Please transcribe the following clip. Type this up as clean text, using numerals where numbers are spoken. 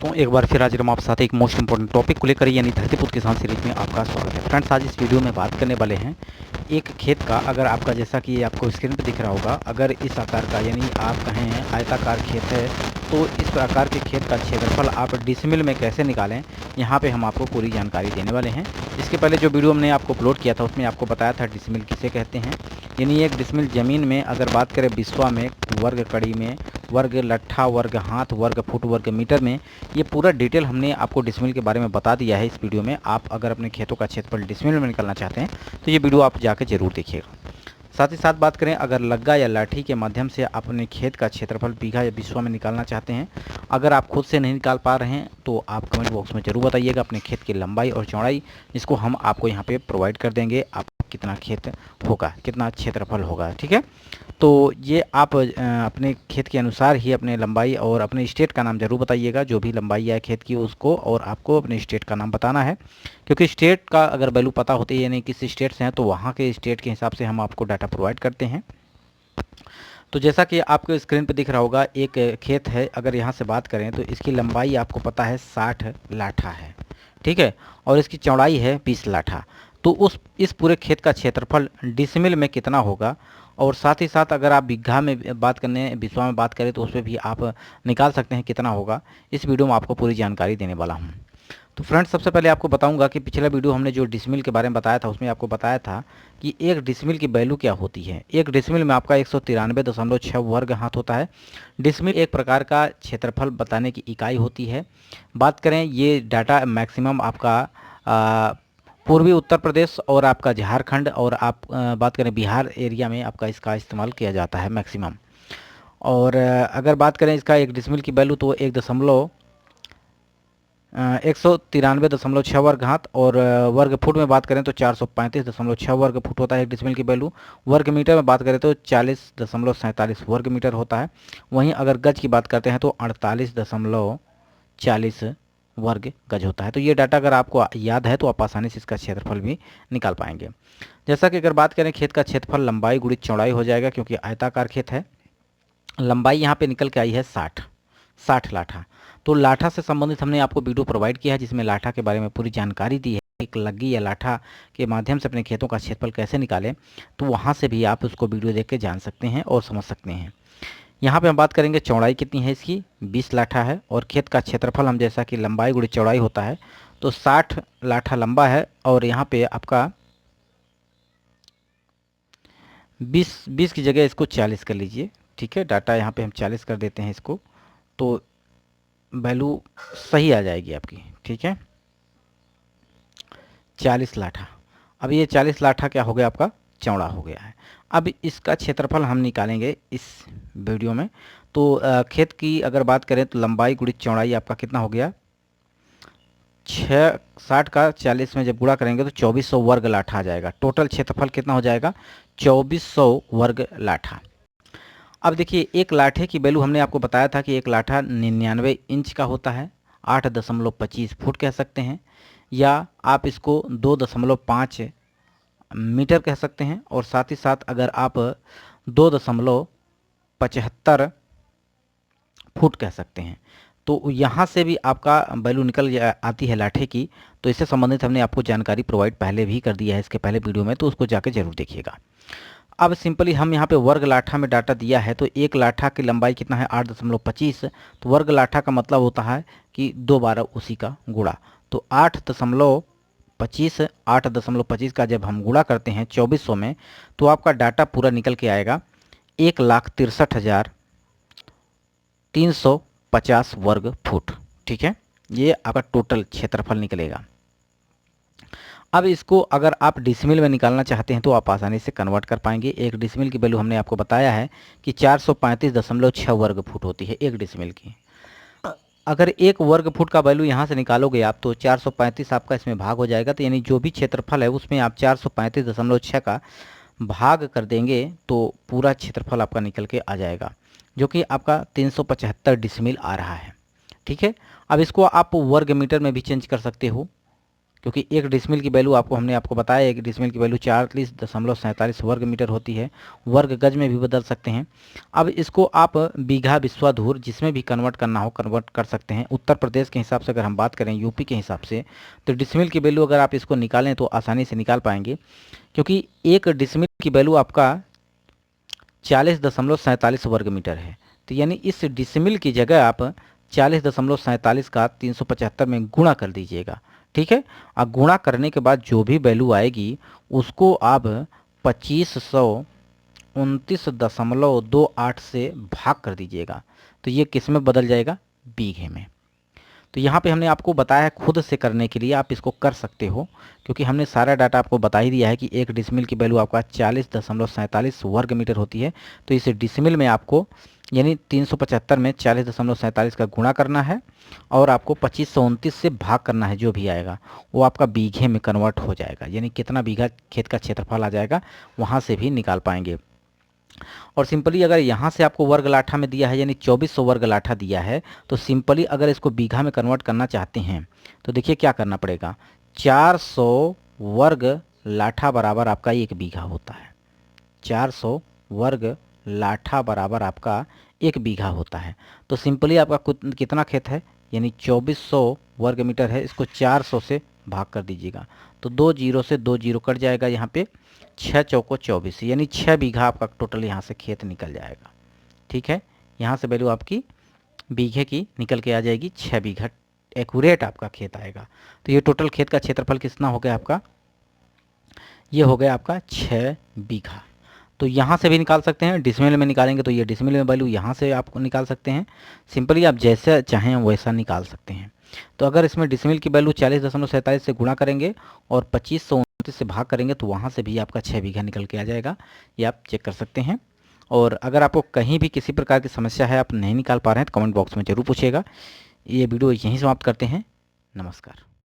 दोस्तों एक बार फिर हाजिर हम आप साथ एक मोस्ट इंपॉर्टेंट टॉपिक को लेकर यानी धरतीपुत्र किसान सीरीज में आपका स्वागत है। फ्रेंड्स, आज इस वीडियो में बात करने वाले हैं एक खेत का। अगर आपका जैसा कि ये आपको स्क्रीन पर दिख रहा होगा, अगर इस आकार का यानी आप कहें आयताकार खेत है तो इस प्रकार के खेत का क्षेत्रफल आप डिसमिल में कैसे निकालें, यहाँ पे हम आपको पूरी जानकारी देने वाले हैं। इसके पहले जो वीडियो हमने आपको अपलोड किया था उसमें आपको बताया था डिसमिल किसे कहते हैं। यानी एक डिसमिल ज़मीन में अगर बात करें बिस्वा में, वर्ग कड़ी में, वर्ग लट्ठा, वर्ग हाथ, वर्ग फुट, वर्ग मीटर में, ये पूरा डिटेल हमने आपको डिसमिल के बारे में बता दिया है इस वीडियो में। आप अगर अपने खेतों का क्षेत्रफल डिसमिल में निकालना चाहते हैं तो ये वीडियो आप जाकर जरूर देखिएगा। साथ ही साथ बात करें अगर लग्गा या लाठी के माध्यम से अपने खेत का क्षेत्रफल बीघा या बिस्वा में निकालना चाहते हैं, अगर आप खुद से नहीं निकाल पा रहे हैं तो आप कमेंट बॉक्स में ज़रूर बताइएगा अपने खेत की लंबाई और चौड़ाई, जिसको हम आपको यहाँ पे प्रोवाइड कर देंगे। आप कितना खेत होगा, कितना क्षेत्रफल होगा, ठीक है। तो ये आप अपने खेत के अनुसार ही अपने लंबाई और अपने स्टेट का नाम ज़रूर बताइएगा, जो भी लंबाई है खेत की उसको, और आपको अपने स्टेट का नाम बताना है, क्योंकि स्टेट का अगर वैल्यू पता होती है यानी किस स्टेट से हैं तो वहाँ के स्टेट के हिसाब से हम आपको डाटा प्रोवाइड करते हैं। तो जैसा कि आपको स्क्रीन पर दिख रहा होगा, एक खेत है, अगर यहाँ से बात करें तो इसकी लंबाई आपको पता है 60 लाठा है, ठीक है, और इसकी चौड़ाई है 20 लाठा। तो इस पूरे खेत का क्षेत्रफल डिसमिल में कितना होगा, और साथ ही साथ अगर आप बीघा में बात करने, बिस्वा में बात करें तो उस पर भी आप निकाल सकते हैं कितना होगा। इस वीडियो में आपको पूरी जानकारी देने वाला हूँ। तो फ्रेंड्स, सबसे पहले आपको बताऊंगा कि पिछला वीडियो हमने जो डिसमिल के बारे में बताया था उसमें आपको बताया था कि एक डिसमिल की वैल्यू क्या होती है। एक डिसमिल में आपका 193.6 वर्ग हाथ होता है। डिसमिल एक प्रकार का क्षेत्रफल बताने की इकाई होती है। बात करें ये डाटा मैक्सिमम आपका पूर्वी उत्तर प्रदेश और आपका झारखंड और आप बात करें बिहार एरिया में आपका इसका इस्तेमाल किया जाता है मैक्सिमम। और अगर बात करें इसका एक डिसमिल की वैल्यू तो 193.6 वर्ग हाथ, और वर्ग फुट में बात करें तो 435.6 वर्ग फुट होता है एक डिसमिल की वैल्यू। वर्ग मीटर में बात करें तो 40.47 वर्ग मीटर होता है। वहीं अगर गज की बात करते हैं तो 48.40 वर्ग गज होता है। तो ये डाटा अगर आपको याद है तो आप आसानी से इसका क्षेत्रफल भी निकाल पाएंगे। जैसा कि अगर बात करें खेत का क्षेत्रफल लंबाई गुणित चौड़ाई हो जाएगा, क्योंकि आयताकार खेत है। लंबाई यहाँ पे निकल के आई है 60 लाठा। तो लाठा से संबंधित हमने आपको वीडियो प्रोवाइड किया है जिसमें लाठा के बारे में पूरी जानकारी दी है। एक लग्गी या लाठा के माध्यम से अपने खेतों का क्षेत्रफल कैसे निकालें, तो वहाँ से भी आप उसको वीडियो देख के जान सकते हैं और समझ सकते हैं। यहाँ पे हम बात करेंगे चौड़ाई कितनी है इसकी, 20 लाठा है, और खेत का क्षेत्रफल हम जैसा कि लंबाई गुणित चौड़ाई होता है तो 60 लाठा लंबा है, और यहाँ पे आपका 20 की जगह इसको 40 कर लीजिए, ठीक है। डाटा यहाँ पे हम 40 कर देते हैं इसको, तो वैल्यू सही आ जाएगी आपकी, ठीक है। 40 लाठा। अब ये 40 लाठा क्या हो गया, आपका चौड़ा हो गया है। अब इसका क्षेत्रफल हम निकालेंगे इस वीडियो में। तो खेत की अगर बात करें तो लंबाई गुणित चौड़ाई आपका कितना हो गया, 60 का 40 में जब गुणा करेंगे तो 2400 वर्ग लाठा आ जाएगा। टोटल क्षेत्रफल कितना हो जाएगा, 2400 वर्ग लाठा। अब देखिए, एक लाठे की वैल्यू हमने आपको बताया था कि एक लाठा 99 इंच का होता है, 8.25 फुट कह सकते हैं, या आप इसको 2.5 मीटर कह सकते हैं, और साथ ही साथ अगर आप 2.75 फुट कह सकते हैं। तो यहाँ से भी आपका वैल्यू निकल आती है लाठे की। तो इससे संबंधित हमने आपको जानकारी प्रोवाइड पहले भी कर दिया है इसके पहले वीडियो में, तो उसको जाके जरूर देखिएगा। अब सिंपली हम यहाँ पे वर्ग लाठा में डाटा दिया है, तो एक लाठा की लंबाई कितना है, 8.25। तो वर्ग लाठा का मतलब होता है कि 2 बार उसी का गुणा। तो 8.25 का जब हम गुणा करते हैं 2400 में, तो आपका डाटा पूरा निकल के आएगा 1,63,350 वर्ग फुट, ठीक है। ये आपका टोटल क्षेत्रफल निकलेगा। अब इसको अगर आप डिसमिल में निकालना चाहते हैं तो आप आसानी से कन्वर्ट कर पाएंगे। एक डिसमिल की वैल्यू हमने आपको बताया है कि 435.6 वर्ग फुट होती है एक डिसमिल की। अगर एक वर्ग फुट का वैल्यू यहाँ से निकालोगे आप तो 435 आपका इसमें भाग हो जाएगा, तो यानी जो भी क्षेत्रफल है उसमें आप 435.6 का भाग कर देंगे तो पूरा क्षेत्रफल आपका निकल के आ जाएगा, जो कि आपका 375 डिसमिल आ रहा है, ठीक है। अब इसको आप वर्ग मीटर में भी चेंज कर सकते हो, क्योंकि 1 डिसमिल की वैल्यू हमने आपको बताया 1 डिसमिल की वैल्यू 44.47 वर्ग मीटर होती है। वर्ग गज में भी बदल सकते हैं। अब इसको आप बीघा विश्वाधूर जिसमें भी कन्वर्ट करना हो कन्वर्ट कर सकते हैं। उत्तर प्रदेश के हिसाब से अगर हम बात करें, यूपी के हिसाब से, तो डिसमिल की वैल्यू अगर आप इसको निकालें तो आसानी से निकाल पाएंगे, क्योंकि 1 डिसमिल की वैल्यू आपका 40.47 वर्ग मीटर है। तो यानी इस डिसमिल की जगह आप 40.47 का 375 में गुणा कर दीजिएगा। ठीक है, और गुणा करने के बाद जो भी वैल्यू आएगी उसको आप 2529.28 से भाग कर दीजिएगा। तो ये किस में बदल जाएगा? बीघे में। तो यहाँ पे हमने आपको बताया खुद से करने के लिए, आप इसको कर सकते हो, क्योंकि हमने सारा डाटा आपको बता ही दिया है कि 1 डिसमिल की वैल्यू आपका 40.47 वर्ग मीटर होती है। तो इस डिसमिल में आपको यानी 375 में 40.47 का गुणा करना है और आपको 2529 से भाग करना है। जो भी आएगा वो आपका बीघे में कन्वर्ट हो जाएगा, यानी कितना बीघा खेत का क्षेत्रफल आ जाएगा वहाँ से भी निकाल पाएंगे। और सिंपली अगर यहाँ से आपको वर्ग लाठा में दिया है यानी 2400 वर्ग लाठा दिया है, तो सिंपली अगर इसको बीघा में कन्वर्ट करना चाहते हैं तो देखिए क्या करना पड़ेगा। 400 वर्ग लाठा बराबर आपका 1 बीघा होता है। 400 वर्ग लाठा बराबर आपका 1 बीघा होता है। तो सिंपली आपका कितना खेत है, यानी 2400 वर्ग मीटर है, इसको 400 से भाग कर दीजिएगा। तो 2 जीरो से 2 जीरो कट जाएगा, यहाँ पे 6 चौको 24, यानी 6 बीघा आपका टोटल यहाँ से खेत निकल जाएगा। ठीक है, यहाँ से वैल्यू आपकी बीघे की निकल के आ जाएगी, 6 बीघा एक्यूरेट आपका खेत आएगा। तो ये टोटल खेत का क्षेत्रफल कितना हो गया आपका? ये हो गया आपका 6 बीघा। तो यहाँ से भी निकाल सकते हैं, डिसमिल में निकालेंगे तो ये डिसमिल में वैल्यू यहाँ से आप निकाल सकते हैं। सिंपली आप जैसे चाहें वैसा निकाल सकते हैं। तो अगर इसमें डिसमिल की वैल्यू 40.47 से गुणा करेंगे और 2529 से भाग करेंगे तो वहाँ से भी आपका 6 बीघा निकल के आ जाएगा। ये आप चेक कर सकते हैं। और अगर आपको कहीं भी किसी प्रकार की समस्या है, आप नहीं निकाल पा रहे हैं, तो कमेंट बॉक्स में ज़रूर पूछिएगा। ये वीडियो यहीं समाप्त करते हैं। नमस्कार।